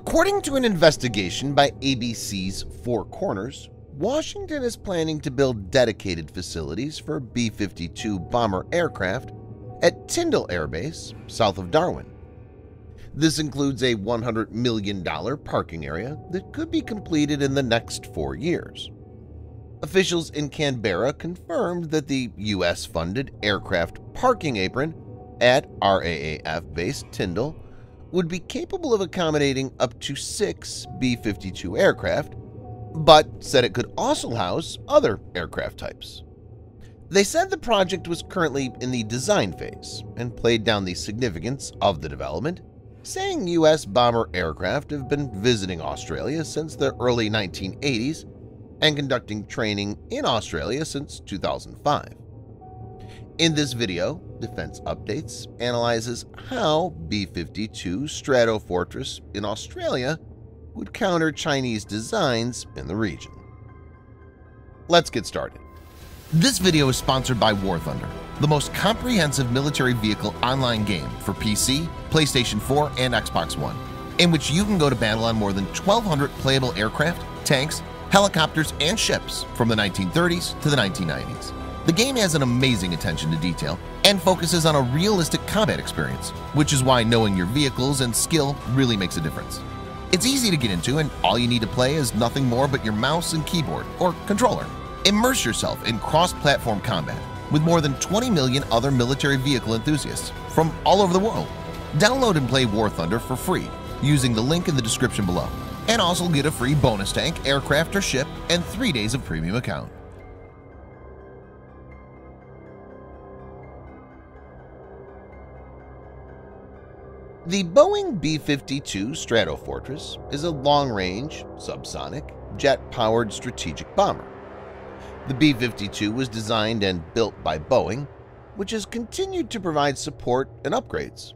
According to an investigation by ABC's Four Corners, Washington is planning to build dedicated facilities for B-52 bomber aircraft at Tindal Air Base, south of Darwin. This includes a $100 million parking area that could be completed in the next 4 years. Officials in Canberra confirmed that the U.S.-funded aircraft parking apron at RAAF Base Tindal would be capable of accommodating up to 6 B-52 aircraft, but said it could also house other aircraft types. They said the project was currently in the design phase and played down the significance of the development, saying U.S. bomber aircraft have been visiting Australia since the early 1980s and conducting training in Australia since 2005. In this video, Defense Updates analyzes how B-52 Stratofortress in Australia would counter Chinese designs in the region. Let's get started. This video is sponsored by War Thunder, the most comprehensive military vehicle online game for PC, PlayStation 4, and Xbox One, in which you can go to battle on more than 1,200 playable aircraft, tanks, helicopters, and ships from the 1930s to the 1990s. The game has an amazing attention to detail and focuses on a realistic combat experience, which is why knowing your vehicles and skill really makes a difference. It's easy to get into, and all you need to play is nothing more but your mouse and keyboard or controller. Immerse yourself in cross-platform combat with more than 20 million other military vehicle enthusiasts from all over the world. Download and play War Thunder for free using the link in the description below, and also get a free bonus tank, aircraft, or ship, and 3 days of premium account. The Boeing B-52 Stratofortress is a long-range, subsonic, jet-powered strategic bomber. The B-52 was designed and built by Boeing, which has continued to provide support and upgrades.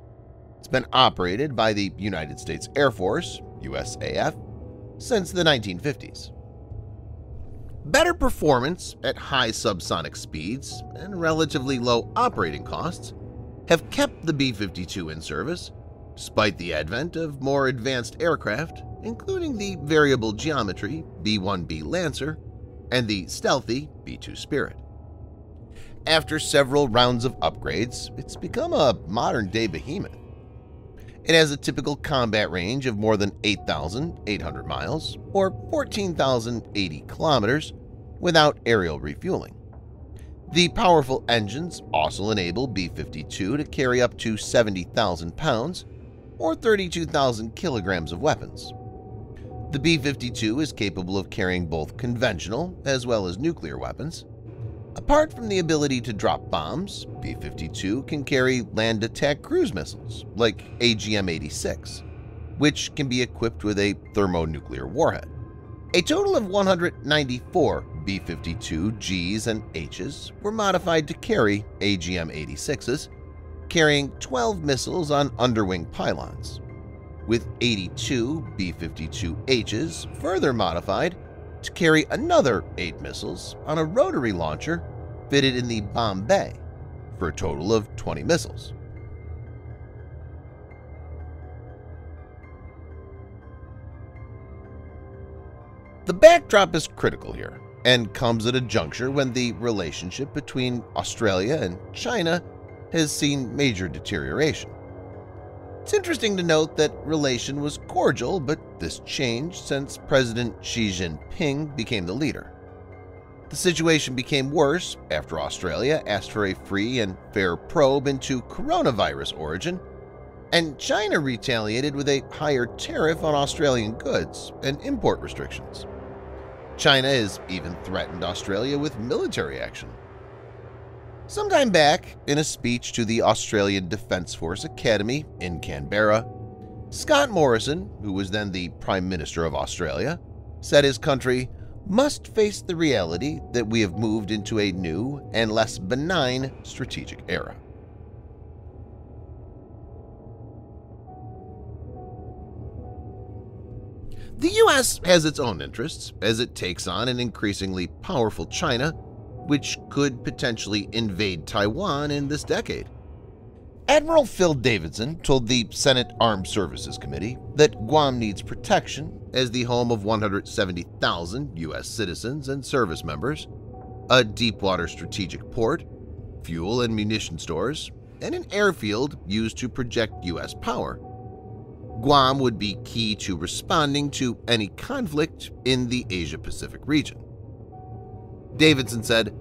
It's been operated by the United States Air Force, USAF, since the 1950s. Better performance at high subsonic speeds and relatively low operating costs have kept the B-52 in service, despite the advent of more advanced aircraft, including the variable geometry B-1B Lancer and the stealthy B-2 Spirit. After several rounds of upgrades, it's become a modern-day behemoth. It has a typical combat range of more than 8,800 miles or 14,080 kilometers without aerial refueling. The powerful engines also enable B-52 to carry up to 70,000 pounds or 32,000 kilograms of weapons. The B-52 is capable of carrying both conventional as well as nuclear weapons. Apart from the ability to drop bombs, B-52 can carry land attack cruise missiles like AGM-86, which can be equipped with a thermonuclear warhead. A total of 194 B-52 Gs and Hs were modified to carry AGM-86s, carrying 12 missiles on underwing pylons, with 82 B-52Hs further modified to carry another 8 missiles on a rotary launcher fitted in the bomb bay, for a total of 20 missiles. The backdrop is critical here and comes at a juncture when the relationship between Australia and China has seen major deterioration. It's interesting to note that relation was cordial, but this changed since President Xi Jinping became the leader. The situation became worse after Australia asked for a free and fair probe into coronavirus origin, and China retaliated with a higher tariff on Australian goods and import restrictions. China has even threatened Australia with military action. Sometime back, in a speech to the Australian Defence Force Academy in Canberra, Scott Morrison, who was then the Prime Minister of Australia, said his country must face the reality that we have moved into a new and less benign strategic era. The U.S. has its own interests as it takes on an increasingly powerful China, which could potentially invade Taiwan in this decade. Admiral Phil Davidson told the Senate Armed Services Committee that Guam needs protection as the home of 170,000 U.S. citizens and service members, a deepwater strategic port, fuel and munition stores, and an airfield used to project U.S. power. Guam would be key to responding to any conflict in the Asia-Pacific region. Davidson said,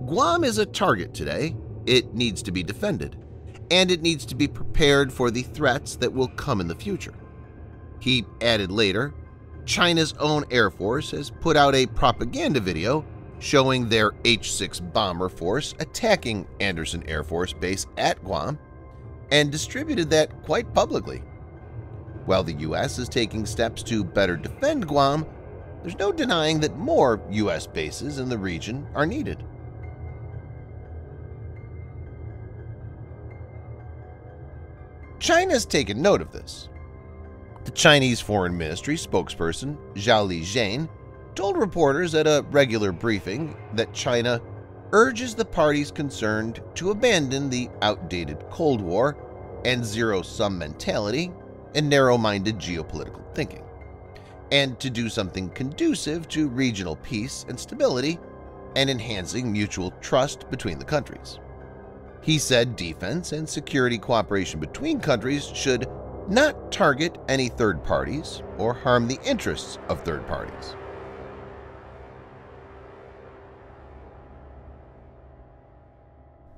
"Guam is a target today. It needs to be defended, and it needs to be prepared for the threats that will come in the future." He added later, China's own Air Force has put out a propaganda video showing their H-6 bomber force attacking Andersen Air Force Base at Guam and distributed that quite publicly. While the U.S. is taking steps to better defend Guam, there's no denying that more U.S. bases in the region are needed. China's taken note of this. The Chinese Foreign Ministry spokesperson Zhao Lijian told reporters at a regular briefing that China urges the parties concerned to abandon the outdated Cold War and zero-sum mentality and narrow-minded geopolitical thinking, and to do something conducive to regional peace and stability and enhancing mutual trust between the countries. He said defense and security cooperation between countries should not target any third parties or harm the interests of third parties.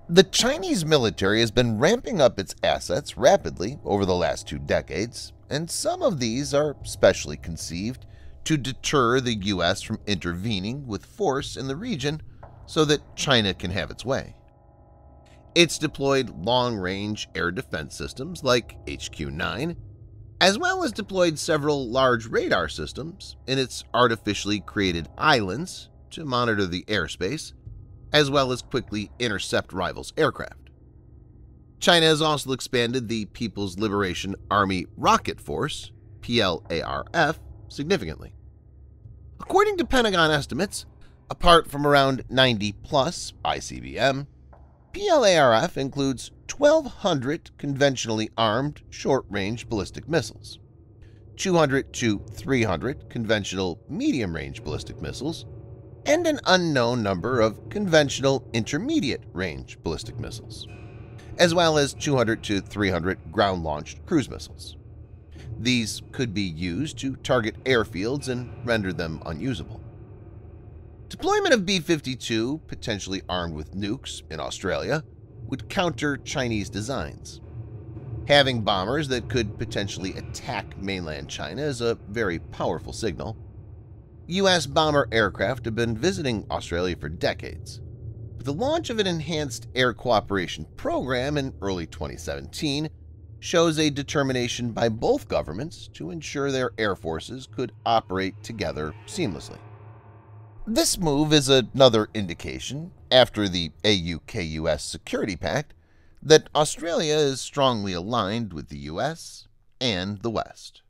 The Chinese military has been ramping up its assets rapidly over the last 2 decades, and some of these are specially conceived to deter the U.S. from intervening with force in the region so that China can have its way. It's deployed long-range air defense systems like HQ-9, as well as deployed several large radar systems in its artificially created islands to monitor the airspace, as well as quickly intercept rivals' aircraft. China has also expanded the People's Liberation Army Rocket Force, PLARF, significantly. According to Pentagon estimates, apart from around 90-plus ICBM, PLARF includes 1,200 conventionally armed short-range ballistic missiles, 200 to 300 conventional medium-range ballistic missiles, and an unknown number of conventional intermediate-range ballistic missiles, as well as 200 to 300 ground-launched cruise missiles. These could be used to target airfields and render them unusable. Deployment of B-52, potentially armed with nukes, in Australia would counter Chinese designs. Having bombers that could potentially attack mainland China is a very powerful signal. U.S. bomber aircraft have been visiting Australia for decades, but the launch of an enhanced air cooperation program in early 2017 shows a determination by both governments to ensure their air forces could operate together seamlessly. This move is another indication, after the AUKUS Security Pact, that Australia is strongly aligned with the U.S. and the West.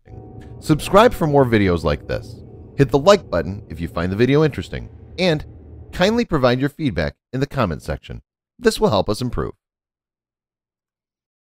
Subscribe for more videos like this. Hit the like button if you find the video interesting, and kindly provide your feedback in the comment section. This will help us improve.